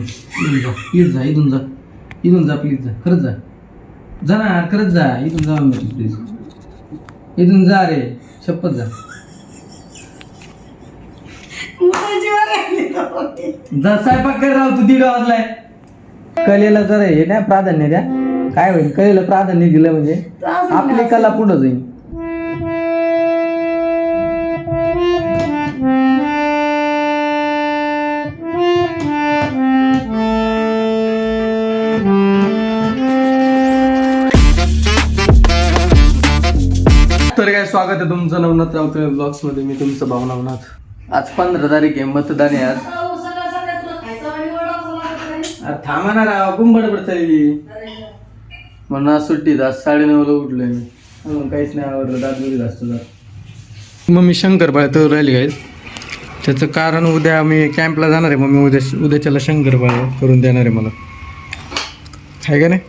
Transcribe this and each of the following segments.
Please जा, इथून जा प्लीज जा, खरंच जा ना, खरंच जा, इथून जा प्लीज, इथून जा रे, शपथ जा जा, स्वयंपाक कर राव, तू 1:30 वाजलाय. कलेला जरा हे ना प्राधान्य द्या. काय होईल, कलेला प्राधान्य दिलं म्हणजे आपली कला पुढं जाईल. तर काय स्वागत आहे तुमचं नवनाथ रावते ब्लॉग्स मध्ये. मी तुमचं भाऊ नवनाथ. आज 15 तारीख आहे, मतदान आहे आज. थांबा ना राव, कुंभड चालली म्हणून आज सुट्टी. आज 9:30ला उठलोय मी, अजून काहीच नाही आवडलं. दात बरी असतो जात. मग मी शंकरपाळ्या तर राहिली गाईज. त्याचं कारण उद्या मी कॅम्पला जाणार आहे. मग मी उद्याच्याला शंकरपाळ्या करून देणार आहे मला. आहे का नाही?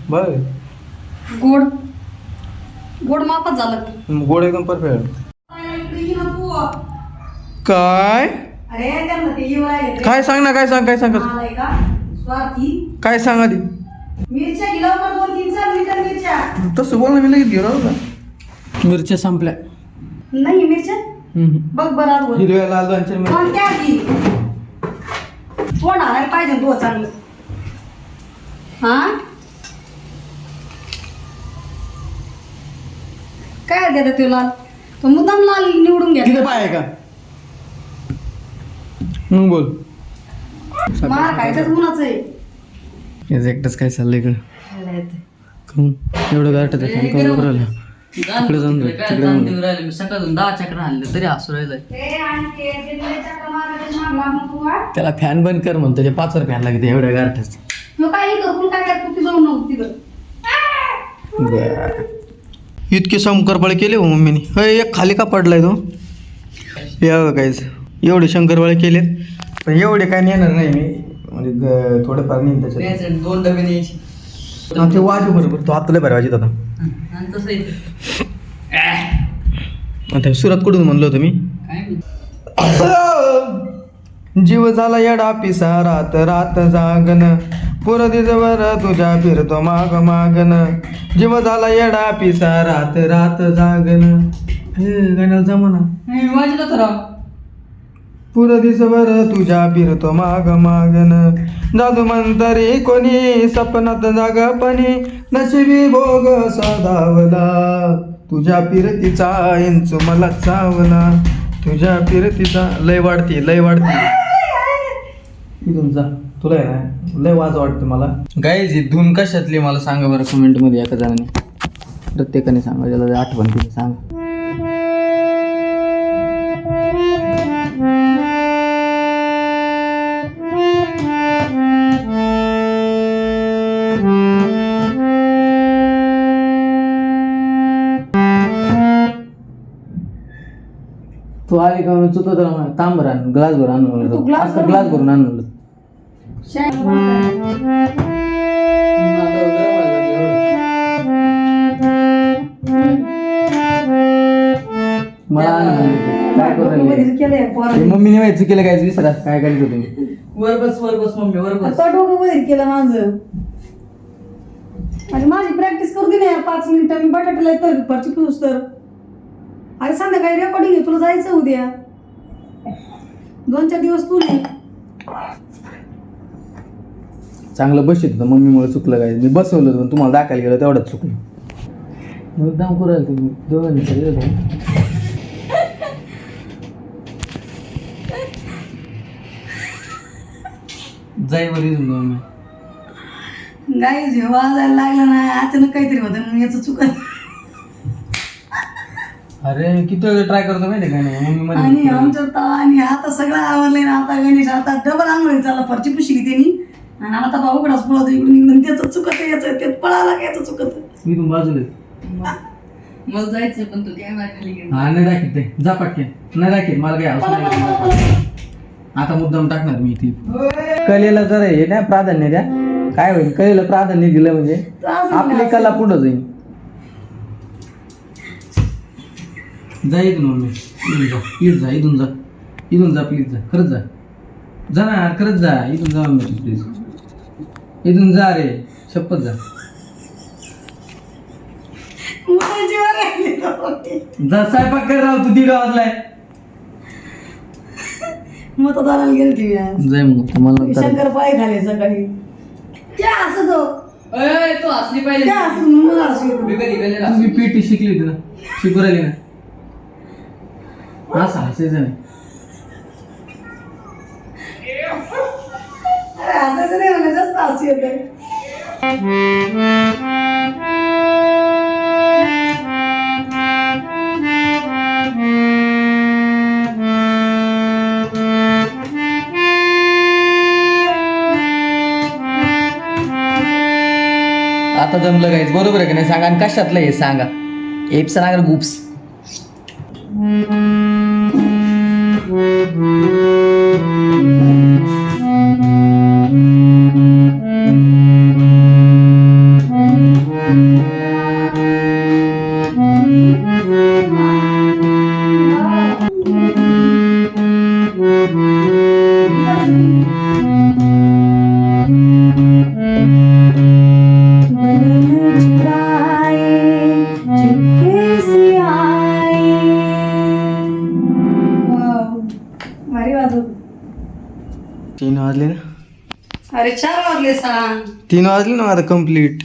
बघ गोड गोड मापात झालं. गोड एकदम परफेक्ट. काय काय सांग ना, काय सांग काय सांग आधी. तसं बोल ना, मी लगेच घेऊन आलो ना. मिरच्या संपल्या नाही. मिरच्या बघ बरं, हिरव्या लाल दोनच्या मिरच्या. तोंड आणायला पाहिजे तू चांगलं. हा काय देतात तुला? तो मुद्दाम लाल निवडून घ्या. किती पाय आहे का? मग बोल. मार खायचंच मुलाचं आहे. याचं एकटंच काय चाललंय इकडं? एवढं गाठत आहे इकडे जाऊन मी सकाळून 10 चक्र आणले तरी हसू राहिलंय. त्याला फॅन बंद कर म्हणतो. ते 5 फॅन लागते एवढ्या गारठ्याच. इतके शंकरपाळे केले हो मम्मीने. एक खाली का पडलाय तो? या काहीच एवढे शंकरपाळे केलेत, पण एवढे काय नेणार नाही मी. म्हणजे थोडेफार नेईन त्याच्यात. 2 डबे न्यायचे. ते वाजू बरोबर. तो आतले बरं वाजत आता. आता सुरात कुठून म्हणलो होतो मी? जीव झाला येडा पिसा रात रात जागन, पुर दिसवर तुझ्या फिरतो माग मागन. जीव झाला येडा पिसा रात रात जागन. गाण्याला जमाना वाजलं तर पुर दिसवर तुझ्या फिरतो माग मागन. जादू मंतरी कोणी सपनात जागपणी, नशिबी भोग साधावला. तुझ्या फिरतीचा इंचू मला चावला. तुझ्या फिरतीचा लय वाढती. इथून जा. तुला आहे ना लय वाज वाटतं मला. गाईज ही धून कशातली मला सांगा बरं कमेंट मध्ये. एका जणाने प्रत्येकाने सांगा, ज्याला आठवण केली सांगा. तू आली का चुकत राहा. तांबर आण, ग्लास भर आणून म्हणलं. ग्लास भरून आण म्हणलं. मला काय करू मम्मीने व्हायचं केलं काय विसरा. काय करायचं तुम्ही? वर बस मम्मी, वर बस. डोकं वगैरे केलं माझं. आणि माझी प्रॅक्टिस करू दे ना 5 मिनिटं. मी बटाट्याला येतं परची पुस तर. अरे संध्याकाळी रेकॉर्डिंग आहे, तुला जायचं उद्या. 2-4 दिवस तू नाही. चांगलं बसत होतं मम्मीमुळे चुकलं काय. मी बसवलं होतं पण तुम्हाला दाखवायला गेलं तेवढंच चुकलं. मुद्दाम करू राहिलं तुम्ही दोघांनी सगळं. जाई बरी मम्मी. गाई जेव्हा वाजायला लागलं ना अचानक काहीतरी होतं म्हणून याचं चुकत. अरे किती वेळ ट्राय करतो माहिती काय नाही मम्मी आणि मध्ये. आमच्या आणि आता सगळं आवडलंय ना. आता गणेश आता डबल आंघोळी चालला. परची पुशीली त्यांनी. आणि आता भाऊकडाच पळतो इकडून इकडून. त्याचं चुकत याचं ते पळाला का याचं चुकत. मी तुम बाजूला मला जायचं पण तू कॅमेरा खाली गेला. हा नाही दाखवत ते. जा पटके नाही दाखवत. मला काय हवं नाही. आता मुद्दाम टाकणार मी ती. कलेला जरा हे ना प्राधान्य द्या. काय होईल, कलेला प्राधान्य दिलं म्हणजे आपली कला पुढं जाईल. जा इथून मम्मी, इथून जा, प्लीज जा, इथून जा, इथून जा, प्लीज जा, खरंच जा, जा ना, खरंच जा, इथून जा मम्मी प्लीज, इथून जा रे, शपथ जा, जा स्वयंपाक कर राव, तू 1:30 वाजलाय. मतदानाला गेलती मी आज. जाय मग मला शंकरपाळी खाले सकाळी. त्या असं तो अय, तू असली पाहिजे. त्या असं मला असं येतं. मी कधी गेले तुम्ही पीटी शिकली होती ना, शिकू राहिली ना, असं हसायचं नाही. अरे हसायचं नाही मला, जास्त हसू येतंय. आता जमलं काहीच, बरोबर आहे की नाही सांगा, आणि कशातलं हे सांगा, एप्स ना गुप्स. भारी वाजव. 3 वाजले ना, अरे 4 वाजले सांग. 3 वाजले ना आता कम्प्लीट.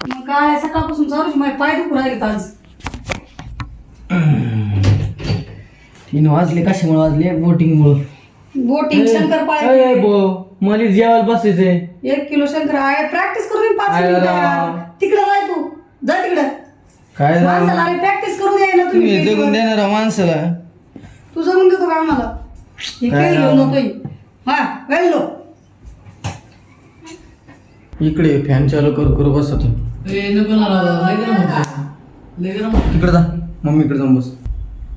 मग काय सकाळपासून चालूच माझे पाय दुखू राहिले आज. 3 वाजले, कशामुळे वाजले? बोटिंगमुळं. बोटिंग शंकरपाळी. मला जेवायला बसायचंय. 1 किलो शंकर आहे. प्रॅक्टिस करून 5 अरे मिनिटं. राव. तिकडे जाय तू, जा तिकडे. काय माणसाला अरे प्रॅक्टिस करून याय ना तुम्ही तुम्ही. जगून देणार माणसाला. तू जगून देतो का आम्हाला? हे काय काय राव. घेऊन जातोय. हा वेल्लो. इकडे फॅन चालू करू बसतो. नको ना राव, लय गरम होतंय. लय गरम होतंय. इकडे जा, मम्मीकडे जाऊन बस.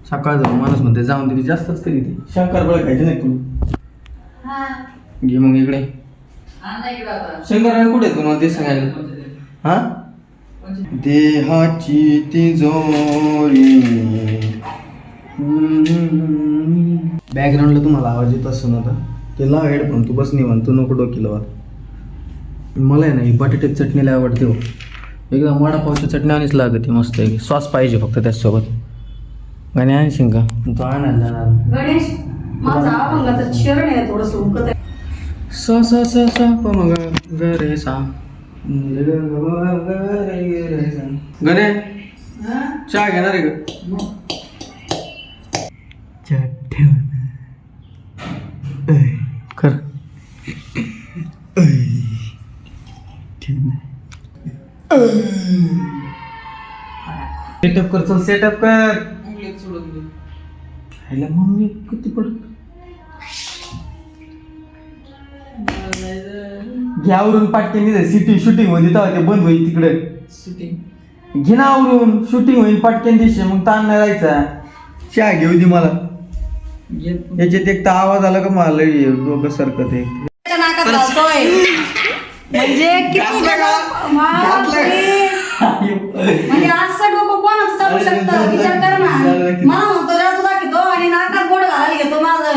सकाळ जाऊ माणूस म्हणते जाऊन तरी जास्तच करी ते शंकरपाळी खायचे नाही तू. घे मग इकडे. आण ना इकडं आता. शंकरपाळी कुठे आहे तू मला ते सांगायला? हा, देहाची तिजोरी. बॅकग्राऊंडला तुम्हाला आवाज येत असतो ना, आता ते लाव हेडफोन, तू बस निवांत, तू नको डोकीला वा. मला आहे ना ही बटाट्याची चटणी लय आवडते हो, एकदम वडापावची चटणी आणीच लागते मस्त आहे. सॉस पाहिजे फक्त त्याच्यासोबत. गाणे आणशील का? तू आणायला जाणार. गणेश माझा अभंगाचं चरण आहे थोडस उकत आहे. सा सा सा सा प मग ग रे सा गणे चहा घेणार आहे का? चहा ठेव कर. सेटअप कर, चल सेटअप कर. उंगलीत सोडून दे. खायला मम्मी किती पडत घ्यावरून पाटक्यानी सिटी शूटिंग होती तेव्हा ते बंद होईल तिकडे. शूटिंग घे ना आवरून, शूटिंग होईल पाटक्यान दिवशी, मग ताण नाही राहायचा. चहा घेऊ दे मला. याच्यात एक तर आवाज आला का मला लई डोकं सरकत आहे. त्याच्या नाकात घालतोय म्हणजे किती म्हणजे असं डोकं कोणाचं चालू शकतं? विचार कर ना. मला म्हणतो जादू दाखवतो आणि नाकात बोट घालायला घेतो माझं.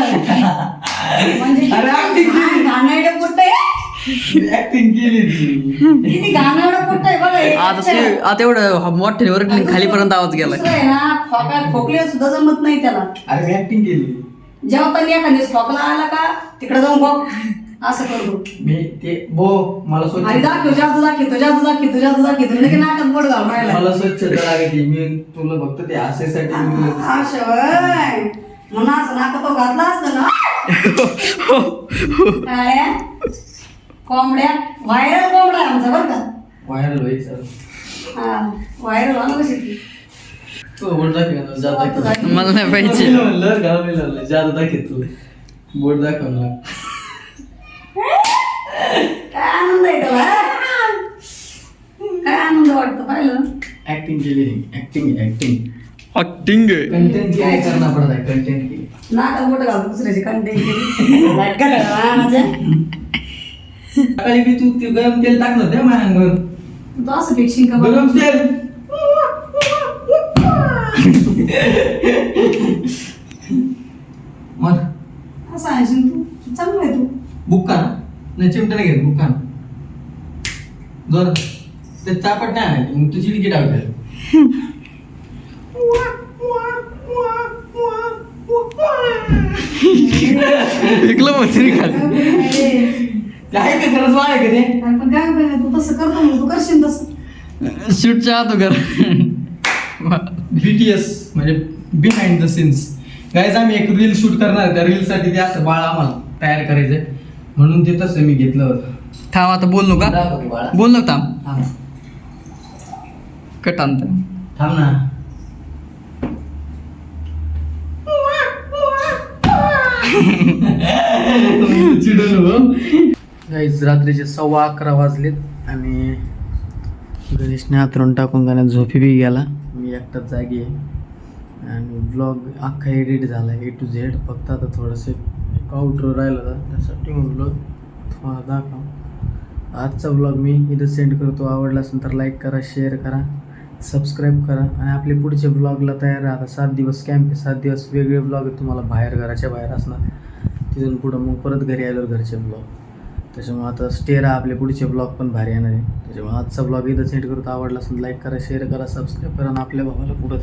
म्हणजे घाणेरडे पोट आहे. ऍक्टिंग केली ती. किती घाणेरडं पोट आहे बघा हे. आता एवढं मोठे वर खालीपर्यंत आवाज गेला. दुसरं आहे ना, खोकले सुद्धा जमत नाही त्याला. अरे ऍक्टिंग केली. जेवताना एखाद्या खोकला आला का तिकडे जाऊन खोक असं करतो. मी ते मला आणि स्वच्छ दाखव, जादू दाखवतो, जादू दाखवतो, जादू दाखवतो. म्हणजे नाकात बोट घालून राहिला. मला स्वच्छता लागते. मी तुला फक्त ते असायसाठी असं होय. म्हणून असं नाकात तो घातला असतं ना. काय कोंबड्या व्हायरल कोंबडा आहे आमचा बरं का. व्हायरल व्हायचं. हा व्हायरल व्हायला कशी ती. बोट दाखव, जादू दाखव. मला नाही पाहिजे. म्हणलं गाव जादू दाखव, बोट दाखव ना. काय आनंद आहे त्याला. काय आनंद वाटतो पाहिलं. ऍक्टिंग केली. ऍक्टिंग ऍक्टिंग कंटेंट काय करणार पडत आहे. कंटेंट केली. नाकात बोट घालतो दुसऱ्याची कंटेंट सकाळी मी तू ते गरम तेल टाकणार त्या माझ्या अंगावर. तू असं फिक्सिंग का गरम तेल मग असं आहे तू चांगलं आहे तू बुक्का ना नाही चिमटा नाही घेत बुक्का ना जर ते चापट नाही आणायची, मग तुझी तिकीट आवडेल. ऐकलं मस्ती खाली ते आहे का खरंच आहे का ते पण काय उपयोग आहे? तू तसं करतो म्हणून तू करशील तसं. शूटच्या आत कर BTS म्हणजे बिहाइंड द सीन्स गाईज आम्ही एक रील शूट करणार आहे. त्या रीलसाठी ते असं बाळ आम्हाला तयार करायचंय म्हणून ते तसं मी घेतलं होतं. थांब आता बोल नका दाखव की बाळा. बोल नका थांब कट आणत थांब ना. गाईज रात्रीचे 11:15 वाजलेत आणि गणेशने हातरून टाकून गाण्यात झोपी बी गेला. मी एकटाच जागी आहे आणि व्लॉग अख्खा एडिट झाला A to Z. फक्त आता थोडंसं एक आउटरो राहिलं होतं त्यासाठी म्हणलो थोडा दाखव. आजचा व्लॉग मी इथं सेंड करतो. आवडला असेल तर लाईक करा, शेअर करा, सबस्क्राईब करा आणि आपले पुढचे व्लॉगला तयार राहा. 7 दिवस कॅम्प आहे, 7 दिवस वेगळे व्लॉग आहेत तुम्हाला बाहेर, घराच्या बाहेर असणार. तिथून पुढं मग परत घरी आल्यावर घरचे व्लॉग. त्याच्यामुळे आता स्टे राहा, आपले पुढचे ब्लॉग पण भारी येणार आहे. त्याच्यामुळे आजचा ब्लॉग इथं सेंड करतो. आवडला असेल लाईक करा, शेअर करा, सबस्क्राईब करा आणि आपल्या भावाला पुढं